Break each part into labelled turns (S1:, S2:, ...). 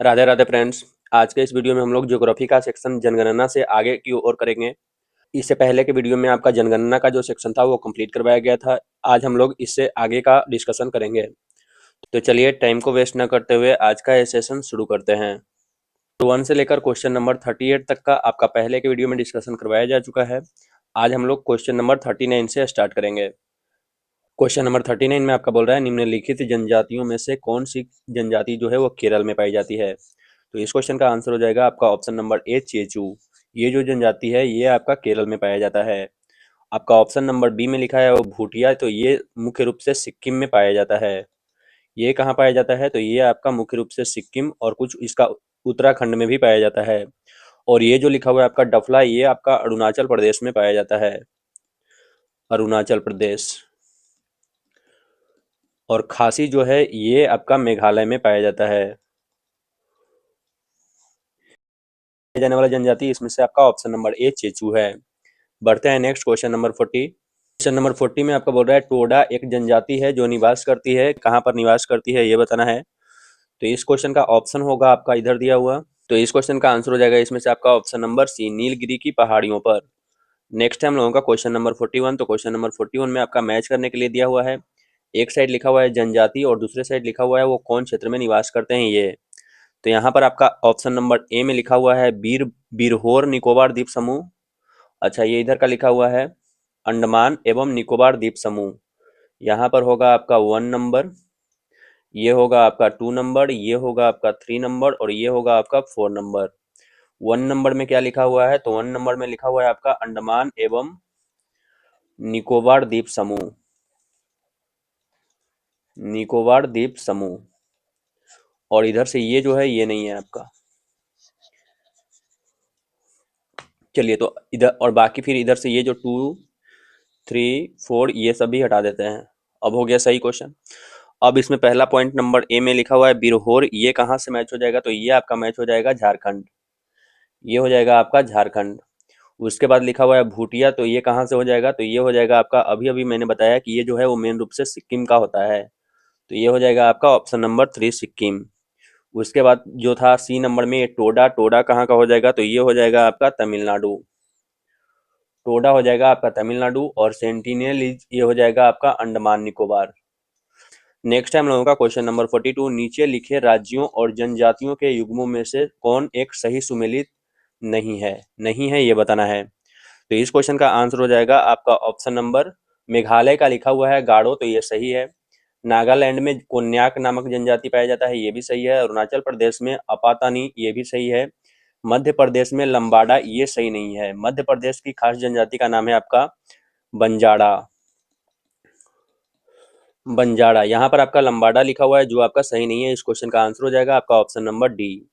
S1: Radhe Radhe friends. आज के इस वीडियो में हम लोग ज्योग्राफी का सेक्शन जनगणना से आगे की ओर करेंगे। इससे पहले के वीडियो में आपका जनगणना का जो सेक्शन था वो कंप्लीट करवाया गया था। आज हम लोग इससे आगे का डिस्कशन करेंगे। तो चलिए टाइम को वेस्ट न करते हुए आज का ये सेशन शुरू करते हैं। तो 1 से लेकर क्वेश्चन नंबर 38 तक का आपका पहले के वीडियो में डिस्कशन करवाया जा चुका है। आज हम लोग क्वेश्चन नंबर 39 से स्टार्ट करेंगे। क्वेश्चन नंबर 39 में आपका बोल रहा है निम्नलिखित जनजातियों में से कौन सी जनजाति जो है वो केरल में पाई जाती है। तो इस क्वेश्चन का आंसर हो जाएगा आपका ऑप्शन नंबर ए चेचू। ये जो जनजाति है ये आपका केरल में पाया जाता है। आपका ऑप्शन नंबर बी में लिखा है वो भूटिया, तो ये मुख्य रूप से सिक्किम में पाया जाता है। ये कहाँ पाया जाता है, तो ये आपका मुख्य रूप से सिक्किम और कुछ इसका उत्तराखंड में भी पाया जाता है। और ये जो लिखा हुआ है आपका डफला, ये आपका अरुणाचल प्रदेश में पाया जाता है, अरुणाचल प्रदेश। और खासी जो है ये आपका मेघालय में पाया जाता है। जाने वाला जनजाति इसमें से आपका ऑप्शन नंबर ए चेचू है। बढ़ते हैं next question number 40। Question number 40 में आपका बोल रहा है टोडा एक जनजाति है जो निवास करती है, कहाँ पर निवास करती है ये बताना है। तो इस क्वेश्चन का ऑप्शन होगा आपका इधर दिया हुआ। तो इस क्वेश्चन का आंसर हो जाएगा इसमें से आपका ऑप्शन नंबर सी, नीलगिरी की पहाड़ियों पर। नेक्स्ट हम लोगों का क्वेश्चन नंबर 41। तो क्वेश्चन नंबर 41 में आपका मैच करने के लिए दिया हुआ है। एक साइड लिखा हुआ है जनजाति और दूसरे साइड लिखा हुआ है वो कौन क्षेत्र में निवास करते हैं ये। तो यहाँ पर आपका ऑप्शन नंबर ए में लिखा हुआ है बिरहोर निकोबार द्वीप समूह। अच्छा, ये इधर का लिखा हुआ है अंडमान एवं निकोबार द्वीप समूह। यहाँ पर होगा आपका 1 नंबर, ये होगा आपका 2 नंबर, ये होगा आपका 3 नंबर और ये होगा आपका 4 नंबर। 1 नंबर में क्या लिखा हुआ है, तो 1 नंबर में लिखा हुआ है आपका अंडमान एवं निकोबार द्वीप समूह, निकोबार द्वीप समूह। और इधर से ये जो है ये नहीं है आपका। चलिए, तो इधर और बाकी फिर इधर से ये जो 2 3 4 ये सभी हटा देते हैं। अब हो गया सही क्वेश्चन। अब इसमें पहला पॉइंट नंबर ए में लिखा हुआ है बिरहोर, ये कहाँ से मैच हो जाएगा, तो ये आपका मैच हो जाएगा झारखंड। ये हो जाएगा आपका झारखंड। उसके बाद लिखा हुआ है भूटिया, तो ये कहाँ से हो जाएगा, तो ये हो जाएगा आपका, अभी अभी मैंने बताया कि ये जो है वो मेन रूप से सिक्किम का होता है। तो ये हो जाएगा आपका ऑप्शन नंबर 3 सिक्किम। उसके बाद जो था सी नंबर में ये टोडा, टोडा कहाँ का हो जाएगा, तो ये हो जाएगा आपका तमिलनाडु। टोडा हो जाएगा आपका तमिलनाडु और सेंटिनेल ये हो जाएगा आपका अंडमान निकोबार। नेक्स्ट है हम लोगों का क्वेश्चन नंबर 42। नीचे लिखे राज्यों और जनजातियों के युग्मों में से कौन एक सही सुमेलित नहीं है, नहीं है ये बताना है। तो इस क्वेश्चन का आंसर हो जाएगा आपका ऑप्शन नंबर, मेघालय का लिखा हुआ है गारो, तो ये सही है। नागालैंड में कोन्याक नामक जनजाति पाया जाता है, ये भी सही है। अरुणाचल प्रदेश में अपातानी, ये भी सही है। मध्य प्रदेश में लंबाड़ा, ये सही नहीं है। मध्य प्रदेश की खास जनजाति का नाम है आपका बंजारा, बंजारा। यहाँ पर आपका लंबाड़ा लिखा हुआ है जो आपका सही नहीं है। इस क्वेश्चन का आंसर हो जाएगा आपका ऑप्शन नंबर डी।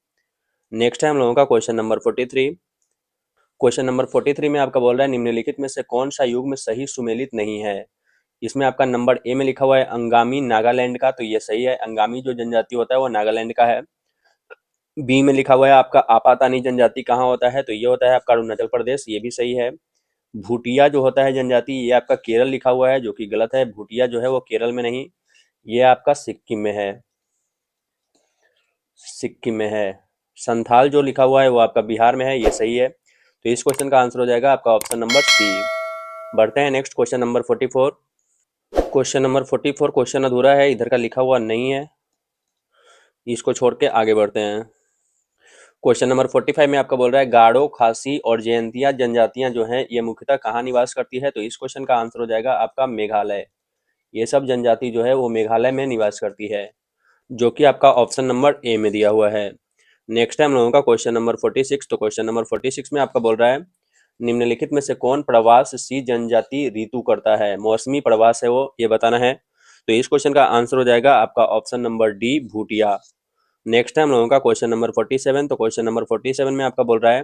S1: नेक्स्ट है हम लोगों का क्वेश्चन नंबर 43। क्वेश्चन नंबर 43 में आपका बोल रहा है निम्नलिखित में से कौन सा युग्म सही सुमेलित नहीं है। इसमें आपका नंबर ए में लिखा हुआ है अंगामी, नागालैंड का, तो ये सही है। अंगामी जो जनजाति होता है वो नागालैंड का है। बी में लिखा हुआ है आपका आपातानी जनजाति कहाँ होता है, तो ये होता है आपका अरुणाचल प्रदेश, ये भी सही है। भूटिया जो होता है जनजाति, ये आपका केरल लिखा हुआ है जो कि गलत है। भूटिया जो है वो केरल में नहीं, ये आपका सिक्किम में है, सिक्किम में है। संथाल जो लिखा हुआ है वो आपका बिहार में है, ये सही है। तो इस क्वेश्चन का आंसर हो जाएगा आपका ऑप्शन नंबर सी। बढ़ते हैं next question number 44। Question number 44 question अधूरा है, इधर का लिखा हुआ नहीं है, इसको छोड़ के आगे बढ़ते हैं। क्वेश्चन नंबर 45 में आपका बोल रहा है गारो, खासी और जयंतिया जनजातियां जो हैं ये मुख्यतः कहाँ निवास करती है। तो इस क्वेश्चन का आंसर हो जाएगा आपका मेघालय। ये सब जनजाति जो है वो मेघालय में निवास करती है, जो कि आपका ऑप्शन नंबर ए में दिया हुआ है। नेक्स्ट है हम लोगों का क्वेश्चन नंबर 46। तो क्वेश्चन नंबर 46 में आपका बोल रहा है निम्नलिखित में से कौन प्रवासी जनजाति ऋतु करता है, मौसमी प्रवास है वो, ये बताना है। तो इस क्वेश्चन का आंसर हो जाएगा आपका option number D Bhutia. Next है हम लोगों का क्वेश्चन नंबर 47। तो क्वेश्चन नंबर 47 में आपका बोल रहा है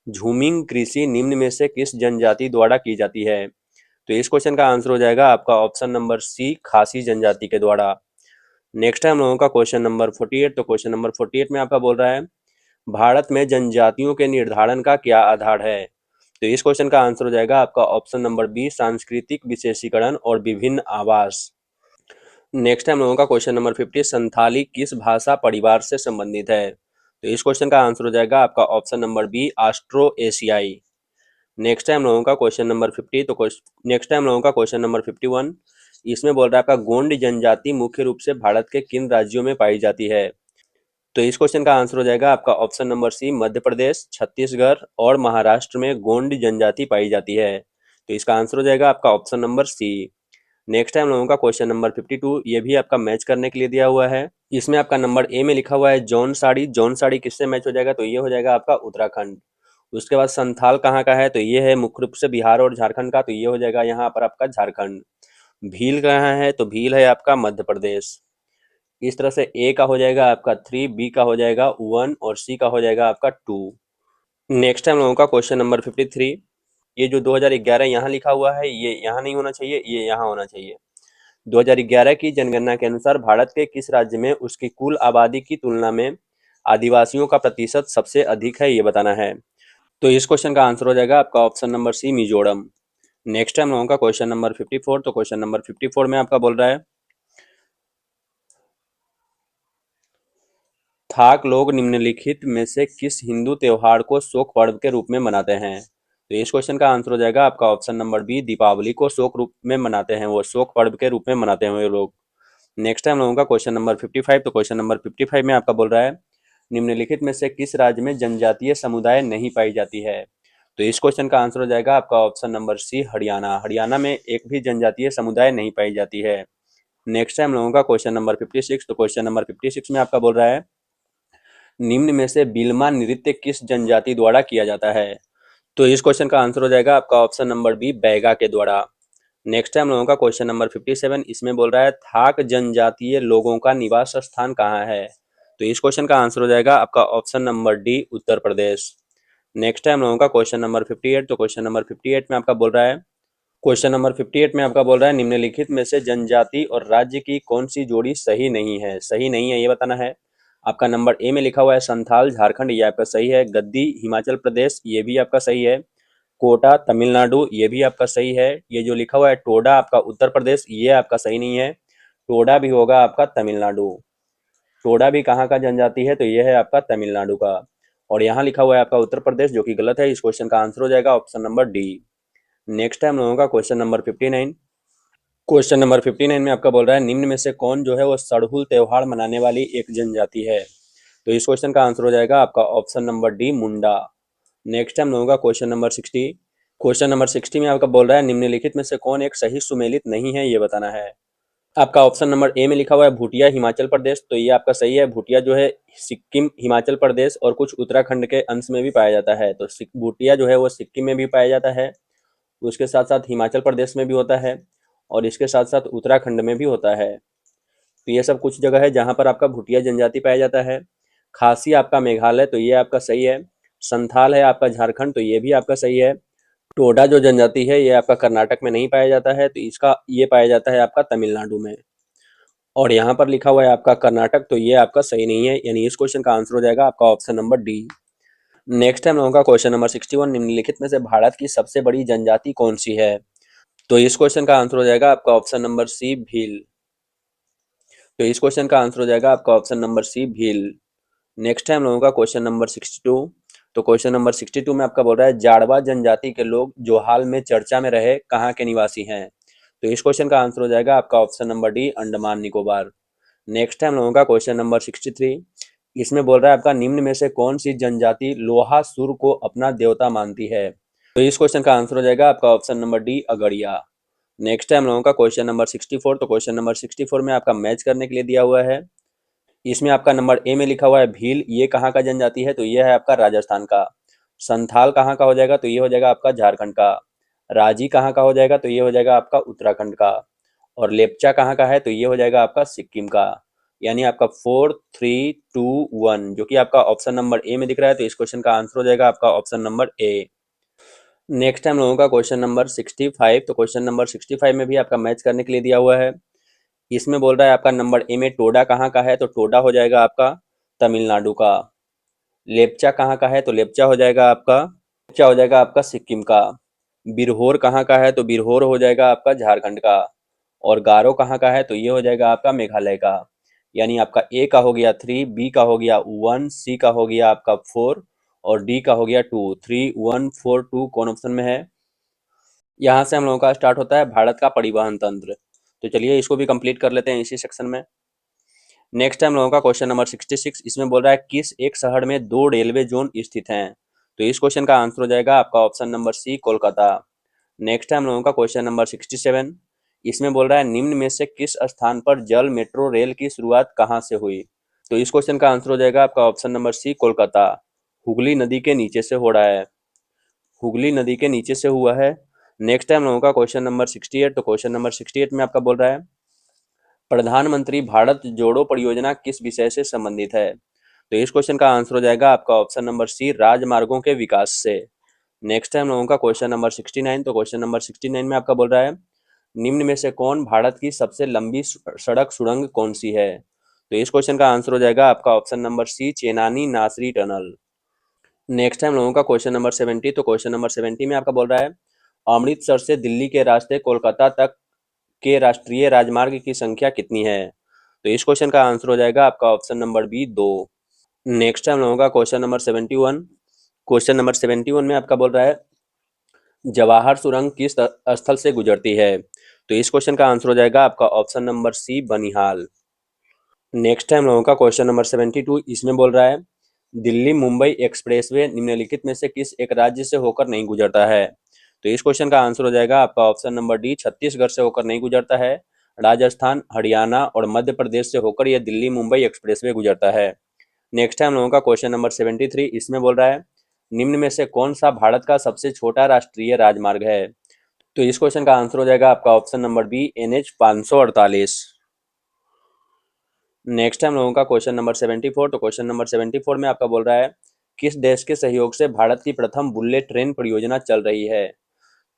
S1: झूमिंग कृषि निम्न में से किस जनजाति द्वारा की जाती है। तो इस क्वेश्चन का आंसर हो जाएगा आपका ऑप्शन नंबर सी खासी जनजाति के द्वारा। नेक्स्ट है हम लोगों का क्वेश्चन नंबर 48। तो क्वेश्चन नंबर 48 में आपका बोल रहा है भारत में जनजातियों के निर्धारण का क्या आधार है। तो इस क्वेश्चन का आंसर हो जाएगा आपका ऑप्शन नंबर बी सांस्कृतिक विशेषीकरण और विभिन्न आवास। नेक्स्ट है हम लोगों का क्वेश्चन नंबर 50। संथाली किस भाषा परिवार से संबंधित है। तो इस क्वेश्चन का आंसर हो जाएगा आपका ऑप्शन नंबर बी, ऑस्ट्रो एशियाई। नेक्स्ट टाइम लोगों का क्वेश्चन नंबर 50। तो नेक्स्ट टाइम लोगों का क्वेश्चन नंबर 51। इसमें बोल रहा है आपका गोंड जनजाति मुख्य रूप से भारत के किन राज्यों में पाई जाती है। तो इस क्वेश्चन का आंसर हो जाएगा आपका ऑप्शन नंबर सी, मध्य प्रदेश, छत्तीसगढ़ और महाराष्ट्र में गोंड जनजाति पाई जाती है। तो इसका आंसर हो जाएगा आपका option number C. Next time लोगों का क्वेश्चन नंबर 52, ये भी आपका मैच करने के लिए दिया हुआ है। इसमें आपका नंबर ए में लिखा हुआ है जौन साड़ी। जौन साड़ी किससे मैच हो जाएगा, तो ये हो जाएगा आपका उत्तराखंड। उसके बाद संथाल कहाँ का है, तो ये है मुख्य रूप से बिहार और झारखंड का, तो ये हो जाएगा यहाँ पर आपका झारखंड। भील कहाँ है, तो भील है आपका मध्य प्रदेश। इस तरह से ए का हो जाएगा आपका 3, बी का हो जाएगा 1 और सी का हो जाएगा आपका 2। नेक्स्ट टाइम लोगों का क्वेश्चन नंबर 53। ये जो 2011 यहाँ लिखा हुआ है, ये यहाँ नहीं होना चाहिए, ये यहाँ होना चाहिए। 2011 की जनगणना के अनुसार भारत के किस राज्य में उसकी कुल आबादी की तुलना में आदिवासियों का प्रतिशत सबसे अधिक है, ये बताना है। तो इस क्वेश्चन का आंसर हो जाएगा आपका option number C, Mizoram. Next time लोगों का क्वेश्चन नंबर 54। तो क्वेश्चन नंबर 54 में आपका बोल रहा है थाक लोग निम्नलिखित में से किस हिंदू त्योहार को शोक पर्व के रूप में मनाते हैं। तो इस क्वेश्चन का आंसर हो जाएगा आपका ऑप्शन नंबर बी, दीपावली को शोक रूप में मनाते हैं, वो शोक पर्व के रूप में मनाते हैं वो लोग। नेक्स्ट टाइम लोगों का क्वेश्चन नंबर 55। तो क्वेश्चन नंबर 55 में आपका बोल रहा है निम्नलिखित में से किस राज्य में जनजातीय समुदाय नहीं पाई जाती है। तो इस क्वेश्चन का आंसर हो जाएगा आपका option number C, Haryana. Haryana में एक भी जनजातीय समुदाय नहीं पाई जाती है। नेक्स्ट टाइम लोगों का क्वेश्चन नंबर 56। तो क्वेश्चन नंबर 56 में आपका बोल रहा है निम्न में से बिल्मा नृत्य किस जनजाति द्वारा किया जाता है। तो इस क्वेश्चन का आंसर हो जाएगा आपका ऑप्शन नंबर बी, बैगा के द्वारा। नेक्स्ट टाइम लोगों का क्वेश्चन नंबर 57। इसमें बोल रहा है थाक जनजातीय लोगों का निवास स्थान कहाँ है। तो इस क्वेश्चन का आंसर हो जाएगा आपका option number D, Uttar Pradesh. Next time लोगों का क्वेश्चन नंबर 58। तो क्वेश्चन नंबर 58 में आपका बोल रहा है क्वेश्चन नंबर 58 में आपका बोल रहा है निम्नलिखित में से जनजाति और राज्य की कौन सी जोड़ी सही नहीं है। सही नहीं है ये बताना है। आपका नंबर ए में लिखा हुआ है संथाल झारखंड, ये आपका सही है। गद्दी हिमाचल प्रदेश, ये भी आपका सही है। कोटा तमिलनाडु, ये भी आपका सही है। ये जो लिखा हुआ है टोडा आपका उत्तर प्रदेश, ये आपका सही नहीं है। टोडा भी होगा आपका तमिलनाडु। टोडा भी कहाँ का जनजाति है, तो ये है आपका तमिलनाडु का। और यहाँ लिखा हुआ है आपका उत्तर प्रदेश, जो कि गलत है। इस क्वेश्चन का आंसर हो जाएगा option number D. Next time लोगों का क्वेश्चन नंबर 59। क्वेश्चन नंबर 59 में आपका बोल रहा है निम्न में से कौन जो है वो सड़हुल त्योहार मनाने वाली एक जनजाति है। तो इस क्वेश्चन का आंसर हो जाएगा आपका ऑप्शन नंबर डी, मुंडा। नेक्स्ट टाइम लोगों का क्वेश्चन नंबर 60। क्वेश्चन नंबर 60 में आपका बोल रहा है निम्नलिखित में से कौन एक सही सुमेलित नहीं है, ये बताना है। आपका ऑप्शन नंबर ए में लिखा हुआ है भूटिया हिमाचल प्रदेश, तो ये आपका सही है। भूटिया जो है सिक्किम, हिमाचल प्रदेश और कुछ उत्तराखंड के अंश में भी पाया जाता है। तो भूटिया जो है वो सिक्किम में भी पाया जाता है, उसके साथ साथ हिमाचल प्रदेश में भी होता है और इसके साथ साथ उत्तराखंड में भी होता है। तो ये सब कुछ जगह है जहाँ पर आपका भूटिया जनजाति पाया जाता है। खासी आपका मेघालय, तो ये आपका सही है। संथाल है आपका झारखंड, तो ये भी आपका सही है। टोडा जो जनजाति है ये आपका कर्नाटक में नहीं पाया जाता है, तो इसका ये पाया जाता है आपका तमिलनाडु में। और यहाँ पर लिखा हुआ है आपका कर्नाटक, तो ये आपका सही नहीं है, यानी इस क्वेश्चन का आंसर हो जाएगा आपका option number D. Next time लोगों का क्वेश्चन नंबर 61। निम्नलिखित में से भारत की सबसे बड़ी जनजाति कौन सी है। तो इस क्वेश्चन का आंसर हो जाएगा आपका ऑप्शन नंबर सी, भील। तो इस क्वेश्चन का आंसर हो जाएगा आपका option number C, Bhil. Next time लोगों का क्वेश्चन नंबर 62। तो क्वेश्चन नंबर 62 में आपका बोल रहा है जाड़वा जनजाति के लोग जो हाल में चर्चा में रहे कहाँ के निवासी हैं। तो इस क्वेश्चन का आंसर हो जाएगा आपका option number D, Andaman Nicobar. Next time लोगों का क्वेश्चन नंबर 63। इसमें बोल रहा है आपका निम्न में से कौन सी जनजाति लोहा सुर को अपना देवता मानती है। तो इस क्वेश्चन का आंसर हो जाएगा आपका option number D, Agariya. Next time लोगों का क्वेश्चन नंबर 64। तो क्वेश्चन नंबर 64 में आपका मैच करने के लिए दिया हुआ है। इसमें आपका नंबर ए में लिखा हुआ है भील, ये कहाँ का जनजाति है, तो ये है आपका राजस्थान का। संथाल कहाँ का हो जाएगा, तो ये हो जाएगा आपका झारखंड का। राजी कहाँ का हो जाएगा, तो ये हो जाएगा आपका उत्तराखंड का। और लेप्चा कहाँ का है, तो ये हो जाएगा आपका सिक्किम का। यानी आपका 4, 3, 2, 1 जो कि आपका ऑप्शन नंबर ए में दिख रहा है, तो इस क्वेश्चन का आंसर हो जाएगा आपका option number A. Next time लोगों का क्वेश्चन नंबर 65। तो क्वेश्चन नंबर 65 में भी आपका मैच करने के लिए दिया हुआ है। इसमें बोल रहा है आपका नंबर ए में टोडा कहाँ का है, तो टोडा हो जाएगा आपका तमिलनाडु का। लेप्चा कहाँ का है, तो लेप्चा हो जाएगा आपका सिक्किम का। बिरहोर कहाँ का है, तो बिरहोर हो जाएगा आपका झारखंड का। और गारो कहाँ का है, तो ये हो जाएगा आपका मेघालय का। यानी आपका ए का हो गया 3, बी का हो गया 1, सी का हो गया आपका 4 और डी का हो गया 2। 3, 1, 4, 2 कौन ऑप्शन में है? यहाँ से हम लोगों का स्टार्ट होता है भारत का परिवहन तंत्र। तो चलिए इसको भी कंप्लीट कर लेते हैं इसी सेक्शन में। नेक्स्ट है हम लोगों का क्वेश्चन नंबर 66। इसमें बोल रहा है किस एक शहर में 2 रेलवे जोन स्थित हैं? तो इस क्वेश्चन का आंसर हो जाएगा आपका option number C, Kolkata. Next है हम लोगों का क्वेश्चन नंबर 67। इसमें बोल रहा है निम्न में से किस स्थान पर जल मेट्रो रेल की शुरुआत कहाँ से हुई? तो इस क्वेश्चन का आंसर हो जाएगा आपका option number C, Kolkata. Hooghly नदी के नीचे से हो रहा है, हुगली नदी के नीचे से हुआ है। नेक्स्ट है हम लोगों का क्वेश्चन नंबर 68। तो क्वेश्चन नंबर 68 में आपका बोल रहा है प्रधानमंत्री भारत जोड़ो परियोजना किस विषय से संबंधित है? तो इस क्वेश्चन का आंसर हो जाएगा आपका ऑप्शन नंबर सी, राजमार्गों के विकास से। नेक्स्ट है हम लोगों का क्वेश्चन नंबर 69। तो क्वेश्चन नंबर 69 में आपका बोल रहा है निम्न में से कौन भारत की सबसे लंबी सड़क सुरंग कौन सी है? तो इस क्वेश्चन का आंसर हो जाएगा आपका ऑप्शन नंबर सी, चेनानी नासरी टनल। नेक्स्ट है हम लोगों का क्वेश्चन नंबर 70। तो क्वेश्चन नंबर 70 में आपका बोल रहा है अमृतसर से दिल्ली के रास्ते कोलकाता तक के राष्ट्रीय राजमार्ग की संख्या कितनी है? तो इस क्वेश्चन का आंसर हो जाएगा आपका ऑप्शन नंबर बी, 2। नेक्स्ट है हम लोगों का क्वेश्चन नंबर 71। क्वेश्चन नंबर 71 में आपका बोल रहा है जवाहर सुरंग किस स्थल से गुजरती है? तो इस क्वेश्चन का आंसर हो जाएगा आपका option number C, Banihal. Next है हम लोगों का क्वेश्चन नंबर 72। इसमें बोल रहा है दिल्ली मुंबई एक्सप्रेसवे निम्नलिखित में से किस एक राज्य से होकर नहीं गुजरता है? तो इस क्वेश्चन का आंसर हो जाएगा आपका ऑप्शन नंबर डी, छत्तीसगढ़ से होकर नहीं गुजरता है। राजस्थान, हरियाणा और मध्य प्रदेश से होकर यह दिल्ली मुंबई एक्सप्रेसवे गुजरता है। नेक्स्ट है हम लोगों का क्वेश्चन नंबर 73। इसमें बोल रहा है निम्न में से कौन सा भारत का सबसे छोटा राष्ट्रीय राजमार्ग है? तो इस क्वेश्चन का आंसर हो जाएगा आपका option number B, NH 548। Next है हम लोगों का क्वेश्चन नंबर 74। तो क्वेश्चन नंबर 74 में आपका बोल रहा है किस देश के सहयोग से भारत की प्रथम बुलेट ट्रेन परियोजना चल रही है?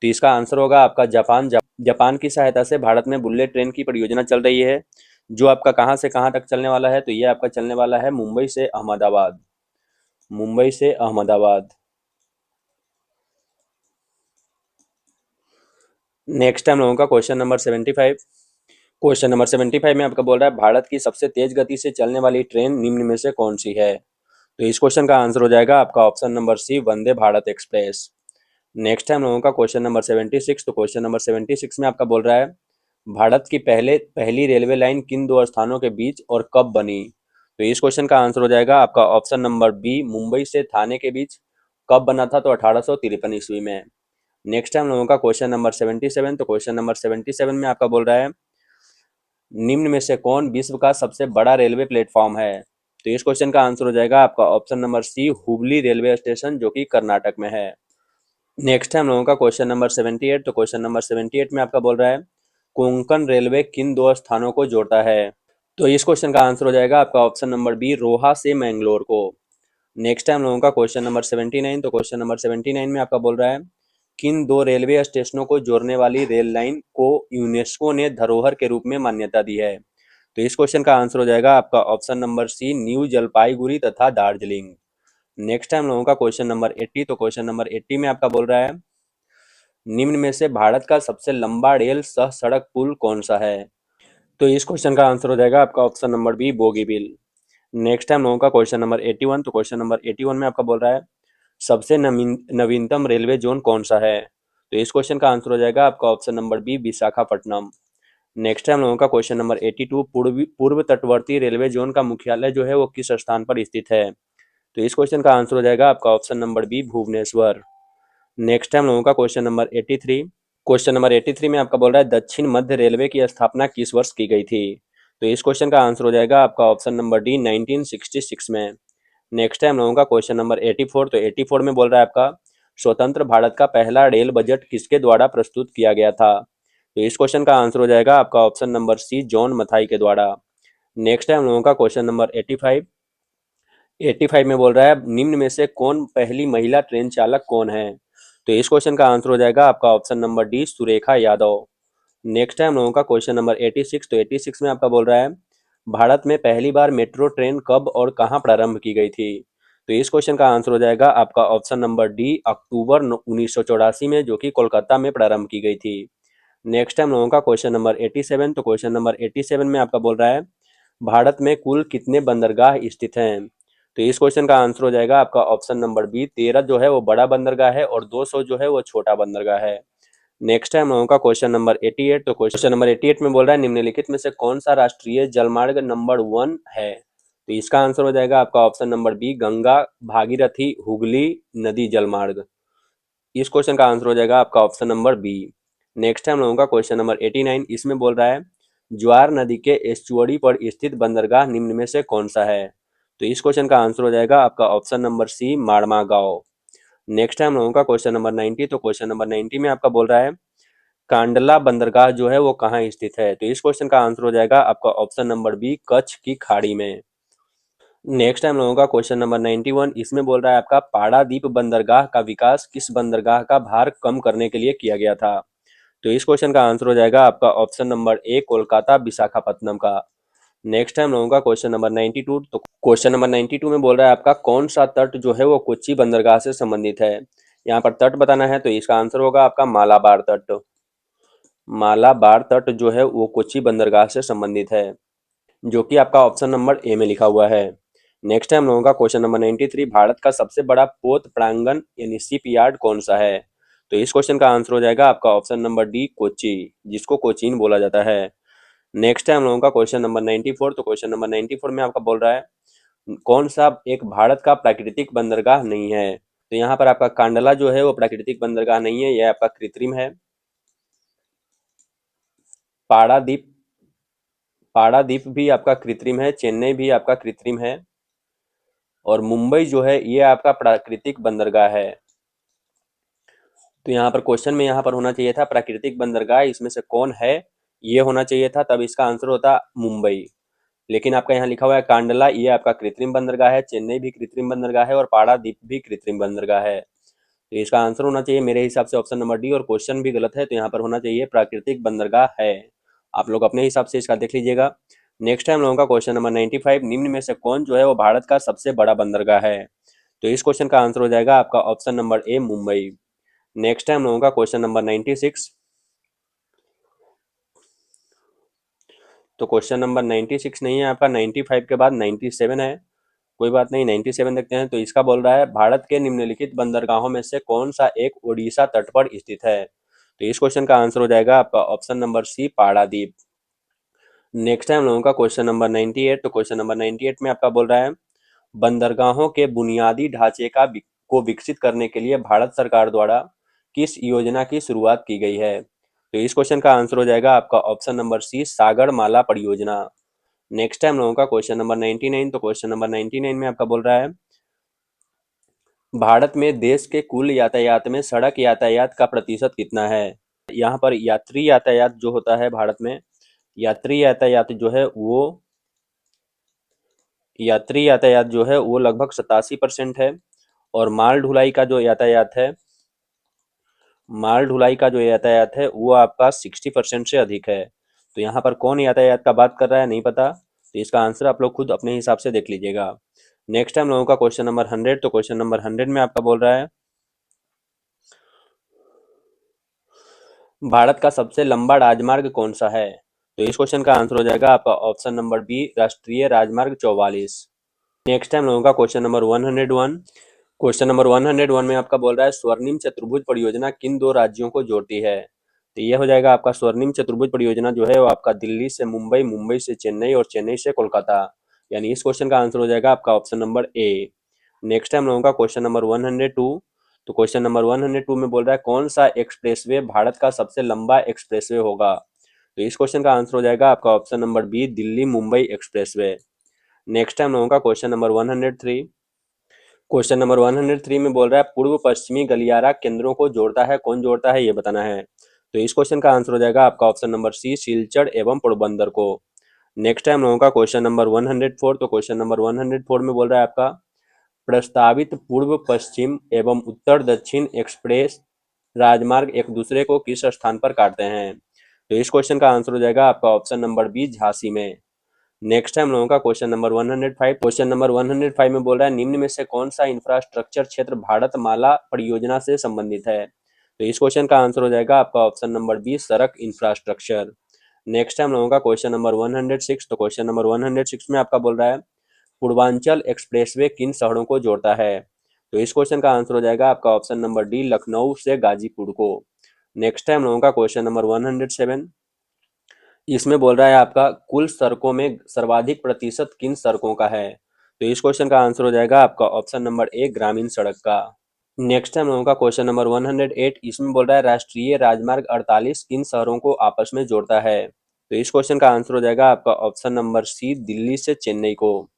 S1: तो इसका आंसर होगा आपका जापान। जापान की सहायता से भारत में बुलेट ट्रेन की परियोजना चल रही है, जो आपका कहाँ से कहाँ तक चलने वाला है? तो ये आपका चलने वाला है मुंबई से अहमदाबाद, मुंबई से अहमदाबाद। नेक्स्ट है हम लोगों का क्वेश्चन नंबर 75। क्वेश्चन नंबर 75 में आपका बोल रहा है भारत की सबसे तेज गति से चलने वाली ट्रेन निम्न में से कौन सी है? तो इस क्वेश्चन का आंसर हो जाएगा आपका ऑप्शन नंबर सी, वंदे भारत एक्सप्रेस। नेक्स्ट है हम लोगों का क्वेश्चन नंबर 76। तो क्वेश्चन नंबर 76 में आपका बोल रहा है भारत की पहली रेलवे लाइन किन दो स्थानों के बीच और कब बनी? तो इस क्वेश्चन का आंसर हो जाएगा आपका ऑप्शन नंबर बी, मुंबई से थाने के बीच। कब बना था? तो 1853 ईस्वी में। नेक्स्ट है हम लोगों का क्वेश्चन नंबर 77। तो क्वेश्चन नंबर 77 में आपका बोल रहा है निम्न में से कौन विश्व का सबसे बड़ा रेलवे प्लेटफॉर्म है? तो इस क्वेश्चन का आंसर हो जाएगा आपका option number C, Hubli railway station, जो कि कर्नाटक में है। नेक्स्ट है हम लोगों का क्वेश्चन नंबर 78। तो क्वेश्चन नंबर 78 में आपका बोल रहा है कोंकण रेलवे किन दो स्थानों को जोड़ता है? तो इस क्वेश्चन का आंसर हो जाएगा आपका ऑप्शन नंबर बी, रोहा से मैंगलोर को। नेक्स्ट है हम लोगों का क्वेश्चन नंबर 79। तो क्वेश्चन नंबर 79 में आपका बोल रहा है किन दो रेलवे स्टेशनों को जोड़ने वाली रेल लाइन को यूनेस्को ने धरोहर के रूप में मान्यता दी है? तो इस क्वेश्चन का आंसर हो जाएगा आपका option number C, New Jalpaiguri तथा दार्जिलिंग। नेक्स्ट है हम लोगों का क्वेश्चन नंबर 80। तो क्वेश्चन नंबर 80 में आपका बोल रहा है निम्न में से भारत का सबसे लंबा रेल सह सड़क पुल कौन सा है? तो इस क्वेश्चन का आंसर हो जाएगा आपका option number B, Bogibeel. Next है हम लोगों का क्वेश्चन नंबर 81। तो क्वेश्चन नंबर 81 में आपका बोल रहा है सबसे नवीनतम रेलवे जोन कौन सा है? तो इस क्वेश्चन का आंसर हो जाएगा आपका option number B, Visakhapatnam. Next है हम लोगों का क्वेश्चन नंबर 82। पूर्व तटवर्ती रेलवे जोन का मुख्यालय जो है वो किस स्थान पर स्थित है? तो इस क्वेश्चन का आंसर हो जाएगा आपका option number B, Bhubaneswar. Next है हम लोगों का क्वेश्चन नंबर 83। क्वेश्चन नंबर 83 में आपका बोल रहा है दक्षिण मध्य रेलवे की स्थापना किस वर्ष की गई थी? तो इस क्वेश्चन का आंसर हो जाएगा आपका ऑप्शन नंबर डी, 1966 में। नेक्स्ट है हम लोगों का क्वेश्चन नंबर 84। तो 84 में बोल रहा है आपका स्वतंत्र भारत का पहला रेल बजट किसके द्वारा प्रस्तुत किया गया था? तो इस क्वेश्चन का आंसर हो जाएगा आपका option number C, John Mathai के द्वारा। नेक्स्ट है हम लोगों का क्वेश्चन नंबर 85। 85 में बोल रहा है निम्न में से कौन पहली महिला ट्रेन चालक कौन है? तो इस क्वेश्चन का आंसर हो जाएगा आपका option number D, Surekha Yadav. Next है हम लोगों का क्वेश्चन नंबर 86। तो 86 में आपका बोल रहा है भारत में पहली बार मेट्रो ट्रेन कब और कहां प्रारंभ की गई थी? तो इस क्वेश्चन का आंसर हो जाएगा आपका ऑप्शन नंबर डी, अक्टूबर 1984 में, जो कि कोलकाता में प्रारंभ की गई थी। नेक्स्ट है हम लोगों का क्वेश्चन नंबर 87। तो क्वेश्चन नंबर 87 में आपका बोल रहा है भारत में कुल कितने बंदरगाह स्थित हैं? तो इस क्वेश्चन का आंसर हो जाएगा आपका ऑप्शन नंबर बी, 13 जो है वो बड़ा बंदरगाह है और 200 जो है वो छोटा बंदरगाह है। नेक्स्ट है हम लोगों का क्वेश्चन नंबर 88। तो क्वेश्चन नंबर 88 में बोल रहा है निम्नलिखित में से कौन सा राष्ट्रीय जलमार्ग नंबर 1 है? तो इसका आंसर हो जाएगा आपका option number B, Ganga Bhagirathi Hooghly नदी जलमार्ग। इस क्वेश्चन का आंसर हो जाएगा आपका ऑप्शन नंबर बी। नेक्स्ट है हम लोगों का क्वेश्चन नंबर 89। इसमें बोल रहा है ज्वार नदी के एस्चुअरी पर स्थित बंदरगाह निम्न में से कौन सा है? तो इस क्वेश्चन का आंसर हो जाएगा आपका ऑप्शन नंबर सी, माड़मा गांव। नेक्स्ट है हम लोगों का क्वेश्चन नंबर 90। तो क्वेश्चन नंबर 90 में आपका बोल रहा है कांडला बंदरगाह जो है वो कहाँ स्थित है? तो इस क्वेश्चन का आंसर हो जाएगा आपका ऑप्शन नंबर बी, कच्छ की खाड़ी में। नेक्स्ट है हम लोगों का क्वेश्चन नंबर 91। इसमें बोल रहा है आपका पारादीप बंदरगाह का विकास किस बंदरगाह का भार कम करने के लिए किया गया था? तो इस क्वेश्चन का आंसर हो जाएगा आपका option number A, Kolkata Visakhapatnam का। नेक्स्ट है हम लोगों का क्वेश्चन नंबर 92। तो क्वेश्चन नंबर 92 में बोल रहा है आपका कौन सा तट जो है वो कोच्चि बंदरगाह से संबंधित है? यहाँ पर तट बताना है, तो इसका आंसर होगा आपका मालाबार तट। मालाबार तट जो है वो कोच्चि बंदरगाह से संबंधित है, जो कि आपका ऑप्शन नंबर ए में लिखा हुआ है। नेक्स्ट है हम लोगों का क्वेश्चन नंबर 93। भारत का सबसे बड़ा पोत प्रांगण यानी शिप यार्ड कौन सा है? तो इस क्वेश्चन का आंसर हो जाएगा आपका ऑप्शन नंबर डी, कोच्चि, जिसको कोचीन बोला जाता है। नेक्स्ट है हम लोगों का क्वेश्चन नंबर 94। तो क्वेश्चन नंबर 94 में आपका बोल रहा है कौन सा एक भारत का प्राकृतिक बंदरगाह नहीं है? तो यहाँ पर आपका कांडला जो है वो प्राकृतिक बंदरगाह नहीं है, यह आपका कृत्रिम है। पारादीप पारादीप भी आपका कृत्रिम है, चेन्नई भी आपका कृत्रिम है, और मुंबई जो है ये आपका प्राकृतिक बंदरगाह है। तो यहाँ पर क्वेश्चन में यहाँ पर होना चाहिए था प्राकृतिक बंदरगाह इसमें से कौन है, ये होना चाहिए था, तब इसका आंसर होता मुंबई। लेकिन आपका यहाँ लिखा हुआ है कांडला, ये आपका कृत्रिम बंदरगाह है, चेन्नई भी कृत्रिम बंदरगाह है और पारादीप भी कृत्रिम बंदरगाह है। तो इसका आंसर होना चाहिए मेरे हिसाब से ऑप्शन नंबर डी, और क्वेश्चन भी गलत है, तो यहाँ पर होना चाहिए प्राकृतिक बंदरगाह है। आप लोग अपने हिसाब से इसका देख लीजिएगा। नेक्स्ट है हम लोगों का क्वेश्चन नंबर 95। निम्न में से कौन जो है वो भारत का सबसे बड़ा बंदरगाह है? तो इस क्वेश्चन का आंसर हो जाएगा आपका option number A, Mumbai. Next है हम लोगों का क्वेश्चन नंबर 96। तो क्वेश्चन नंबर 96 नहीं है आपका, 95 के बाद 97 है। कोई बात नहीं, 97 देखते हैं। तो इसका बोल रहा है भारत के निम्नलिखित बंदरगाहों में से कौन सा एक ओडिशा तट पर स्थित है? तो इस क्वेश्चन का आंसर हो जाएगा आपका option number C, Paradip. Next है हम लोगों का क्वेश्चन नंबर 98। तो क्वेश्चन नंबर 98 में आपका बोल रहा है बंदरगाहों के बुनियादी ढांचे को विकसित करने के लिए भारत सरकार द्वारा किस योजना की शुरुआत की गई है? तो इस क्वेश्चन का आंसर हो जाएगा आपका ऑप्शन नंबर सी, सागर माला परियोजना। नेक्स्ट है हम लोगों का क्वेश्चन नंबर 99। तो क्वेश्चन नंबर 99 में आपका बोल रहा है भारत में देश के कुल यातायात में सड़क यातायात का प्रतिशत कितना है? यहाँ पर यात्री यातायात जो है वो लगभग 87% है, और माल ढुलाई का जो यातायात है वो आपका 60% से अधिक है। तो यहाँ पर कौन यातायात का बात कर रहा है नहीं पता, तो इसका आंसर आप लोग खुद अपने हिसाब से देख लीजिएगा। नेक्स्ट हम लोगों का क्वेश्चन नंबर 100। तो क्वेश्चन नंबर 100 में आपका बोल रहा है भारत का सबसे लंबा राजमार्ग कौन सा है? तो इस क्वेश्चन का आंसर हो जाएगा आपका ऑप्शन नंबर बी, राष्ट्रीय राजमार्ग 44। नेक्स्ट है हम लोगों का क्वेश्चन नंबर 101। क्वेश्चन नंबर 101 में आपका बोल रहा है स्वर्णिम चतुर्भुज परियोजना किन दो राज्यों को जोड़ती है? तो ये हो जाएगा आपका स्वर्णिम चतुर्भुज परियोजना जो है वो आपका दिल्ली से मुंबई, मुंबई से चेन्नई और चेन्नई से कोलकाता। यानी इस क्वेश्चन का आंसर हो जाएगा आपका ऑप्शन नंबर ए। नेक्स्ट है हम लोगों का क्वेश्चन नंबर 102। तो क्वेश्चन नंबर 102 में बोल रहा है कौन सा एक्सप्रेसवे भारत का सबसे लंबा एक्सप्रेसवे होगा? तो इस क्वेश्चन का आंसर हो जाएगा आपका option number B, Delhi Mumbai expressway. Next है हम लोगों का क्वेश्चन नंबर 103। क्वेश्चन नंबर 103 में बोल रहा है पूर्व पश्चिमी गलियारा केंद्रों को जोड़ता है, कौन जोड़ता है ये बताना है। तो इस क्वेश्चन का आंसर हो जाएगा आपका ऑप्शन नंबर सी, सिलचर एवं पोरबंदर को। नेक्स्ट है हम लोगों का क्वेश्चन नंबर 104। तो क्वेश्चन नंबर 104 में बोल रहा है आपका प्रस्तावित पूर्व पश्चिम एवं उत्तर दक्षिण एक्सप्रेस राजमार्ग एक दूसरे को किस स्थान पर काटते हैं? तो इस क्वेश्चन का आंसर हो जाएगा आपका ऑप्शन नंबर बी, झांसी में। नेक्स्ट है हम लोगों का क्वेश्चन नंबर 105। क्वेश्चन नंबर 105 में बोल रहा है निम्न में से कौन सा इंफ्रास्ट्रक्चर क्षेत्र भारतमाला परियोजना से संबंधित है? तो इस क्वेश्चन का आंसर हो जाएगा आपका ऑप्शन नंबर बी, सड़क इंफ्रास्ट्रक्चर। नेक्स्ट है हम लोगों का क्वेश्चन नंबर 106। तो क्वेश्चन नंबर 106 में आपका बोल रहा है पूर्वांचल एक्सप्रेसवे किन शहरों को जोड़ता है। तो इस क्वेश्चन का आंसर हो जाएगा आपका ऑप्शन नंबर डी, लखनऊ से गाजीपुर को। नेक्स्ट है हम लोगों का क्वेश्चन नंबर 107। इसमें बोल रहा है आपका कुल सड़कों में सर्वाधिक प्रतिशत किन सड़कों का है। तो इस क्वेश्चन का आंसर हो जाएगा आपका ऑप्शन नंबर ए, ग्रामीण सड़क का। नेक्स्ट है हम लोगों का क्वेश्चन नंबर 108। इसमें बोल रहा है राष्ट्रीय राजमार्ग 48 किन शहरों को आपस में जोड़ता है। तो इस क्वेश्चन का आंसर हो जाएगा आपका ऑप्शन नंबर सी, दिल्ली से चेन्नई को।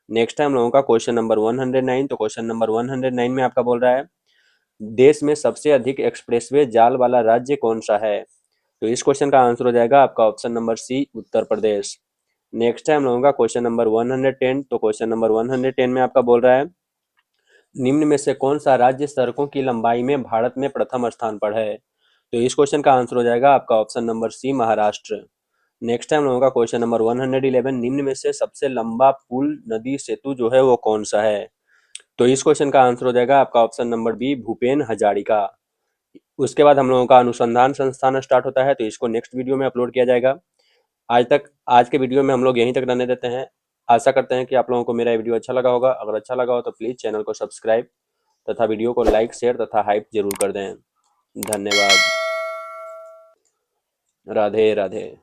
S1: नेक्स्ट है हम लोगों का क्वेश्चन नंबर 109। तो क्वेश्चन नंबर 109 में आपका बोल रहा है देश में सबसे अधिक एक्सप्रेसवे जाल वाला राज्य कौन सा है। तो इस क्वेश्चन का आंसर हो जाएगा आपका ऑप्शन नंबर सी, उत्तर प्रदेश। नेक्स्ट है हम लोगों का क्वेश्चन नंबर 110। तो क्वेश्चन नंबर 110 में आपका बोल रहा है निम्न में से कौन सा राज्य सड़कों की लंबाई में भारत में प्रथम स्थान पर है। तो इस क्वेश्चन का आंसर हो जाएगा आपका option number C, Maharashtra. Next है हम लोगों का क्वेश्चन नंबर 111। निम्न में से सबसे लंबा पुल, नदी, सेतु जो है वो कौन सा है। तो इस क्वेश्चन का आंसर हो जाएगा आपका option number B, Bhupen Hazarika. उसके बाद हम लोगों का अनुसंधान संस्थान स्टार्ट होता है, तो इसको नेक्स्ट वीडियो में अपलोड किया जाएगा। आज के वीडियो में हम लोग यहीं तक रहने देते हैं। आशा करते हैं कि आप लोगों को मेरा वीडियो अच्छा लगा होगा। अगर अच्छा लगा हो तो प्लीज़ चैनल को सब्सक्राइब तथा वीडियो को लाइक, शेयर तथा हाइप जरूर कर दें। धन्यवाद। राधे राधे।